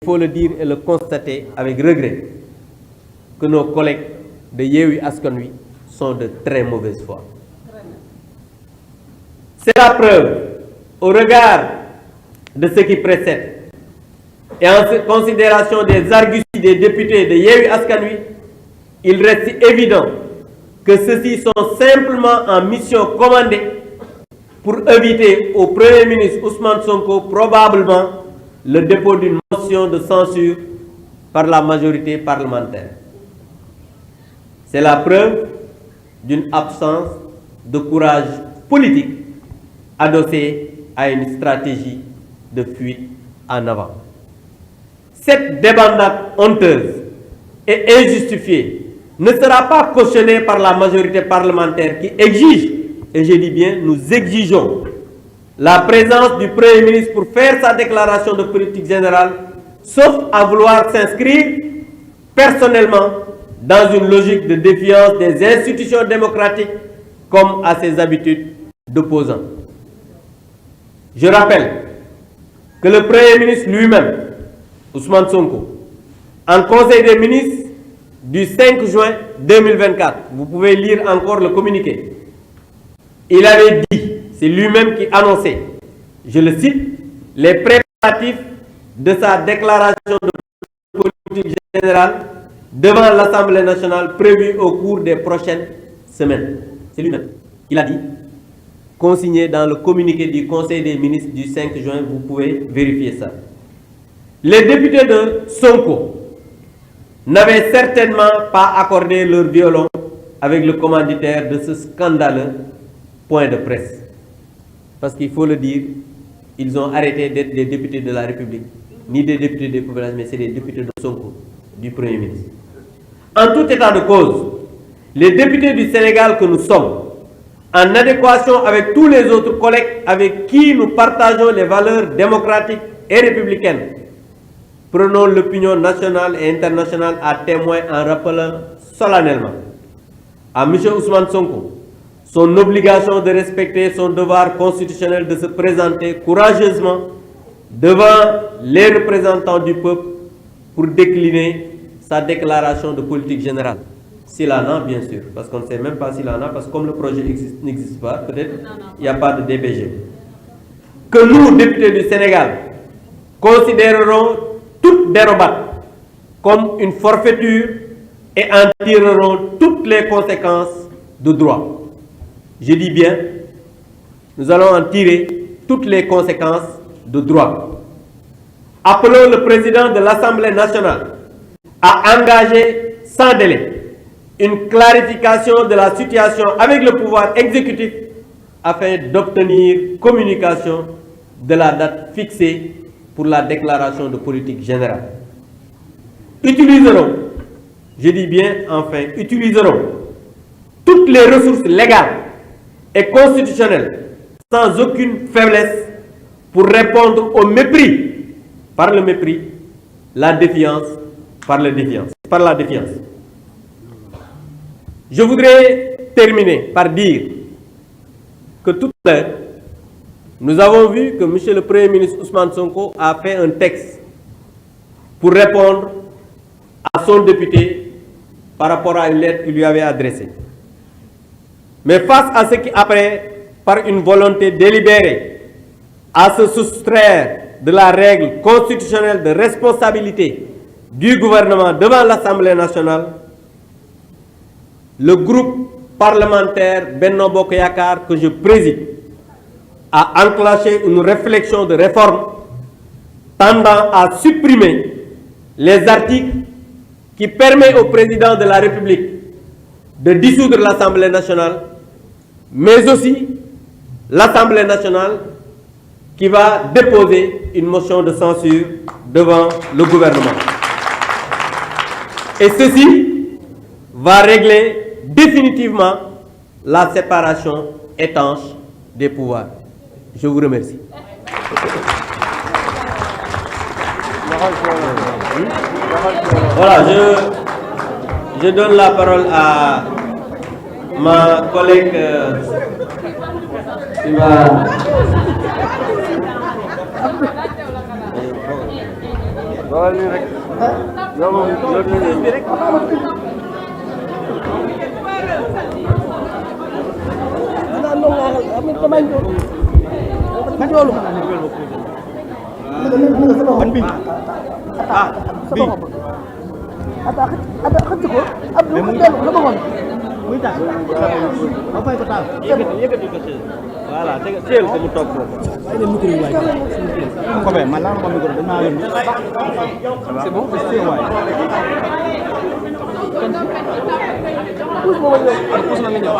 Il faut le dire et le constater avec regret que nos collègues de Yewwi Askan Wi sont de très mauvaise foi. C'est la preuve, au regard de ce qui précède et en considération des arguties des députés de Yewwi Askan Wi, il reste évident que ceux-ci sont simplement en mission commandée pour éviter au Premier ministre Ousmane Sonko probablement le dépôt d'une motion de censure par la majorité parlementaire. C'est la preuve d'une absence de courage politique adossée à une stratégie de fuite en avant. Cette débandade honteuse et injustifiée ne sera pas cautionnée par la majorité parlementaire qui exige, et je dis bien, nous exigeons la présence du Premier ministre pour faire sa déclaration de politique générale, sauf à vouloir s'inscrire personnellement dans une logique de défiance des institutions démocratiques comme à ses habitudes d'opposant. Je rappelle que le Premier ministre lui-même, Ousmane Sonko, en Conseil des ministres du 5 juin 2024, vous pouvez lire encore le communiqué, il avait dit, c'est lui-même qui annonçait, je le cite, les préparatifs de sa déclaration de politique générale devant l'Assemblée nationale prévue au cours des prochaines semaines. C'est lui-même. Il a dit, consigné dans le communiqué du Conseil des ministres du 5 juin, vous pouvez vérifier ça. Les députés de Sonko n'avaient certainement pas accordé leur violon avec le commanditaire de ce scandaleux point de presse. Parce qu'il faut le dire, ils ont arrêté d'être des députés de la République, ni des députés des populations, mais c'est des députés de Sonko, du Premier ministre. En tout état de cause, les députés du Sénégal que nous sommes, en adéquation avec tous les autres collègues avec qui nous partageons les valeurs démocratiques et républicaines, prenons l'opinion nationale et internationale à témoin en rappelant solennellement à M. Ousmane Sonko son obligation de respecter son devoir constitutionnel de se présenter courageusement devant les représentants du peuple pour décliner sa déclaration de politique générale. S'il en a, bien sûr, parce qu'on ne sait même pas s'il en a, parce que comme le projet n'existe pas, peut-être il n'y a pas de DPG. Que nous, députés du Sénégal, considérerons toute dérobade comme une forfaiture et en tirerons toutes les conséquences de droit. Je dis bien, nous allons en tirer toutes les conséquences de droit. Appelons le président de l'Assemblée nationale à engager sans délai une clarification de la situation avec le pouvoir exécutif afin d'obtenir communication de la date fixée pour la déclaration de politique générale. Utiliserons, je dis bien enfin, utiliserons toutes les ressources légales et constitutionnelles sans aucune faiblesse pour répondre au mépris par le mépris, la défiance par la défiance. Je voudrais terminer par dire que tout à l'heure, nous avons vu que M. le Premier ministre Ousmane Sonko a fait un texte pour répondre à son député par rapport à une lettre qu'il lui avait adressée. Mais face à ce qui apparaît par une volonté délibérée à se soustraire de la règle constitutionnelle de responsabilité du gouvernement devant l'Assemblée nationale, le groupe parlementaire Benno Bokk Yakaar que je préside a enclenché une réflexion de réforme tendant à supprimer les articles qui permettent au président de la République de dissoudre l'Assemblée nationale, mais aussi l'Assemblée nationale qui va déposer une motion de censure devant le gouvernement. Et ceci va régler définitivement la séparation étanche des pouvoirs. Je vous remercie. Voilà, je donne la parole à ma collègue qui va... Dooleel nii rek. yow moom yor nañu bi rek. ban bi ah bi ada xëcc ko ab lu mu dellu la bëggoon muy tax ba fay ko taal yëkkati ko ci voilà teel ko mu toog foofu ay leen micro yi waay ko be man la ko micro dañ ma yónni c'est bon c'est waay pousse mo wala pousse na nga ñëw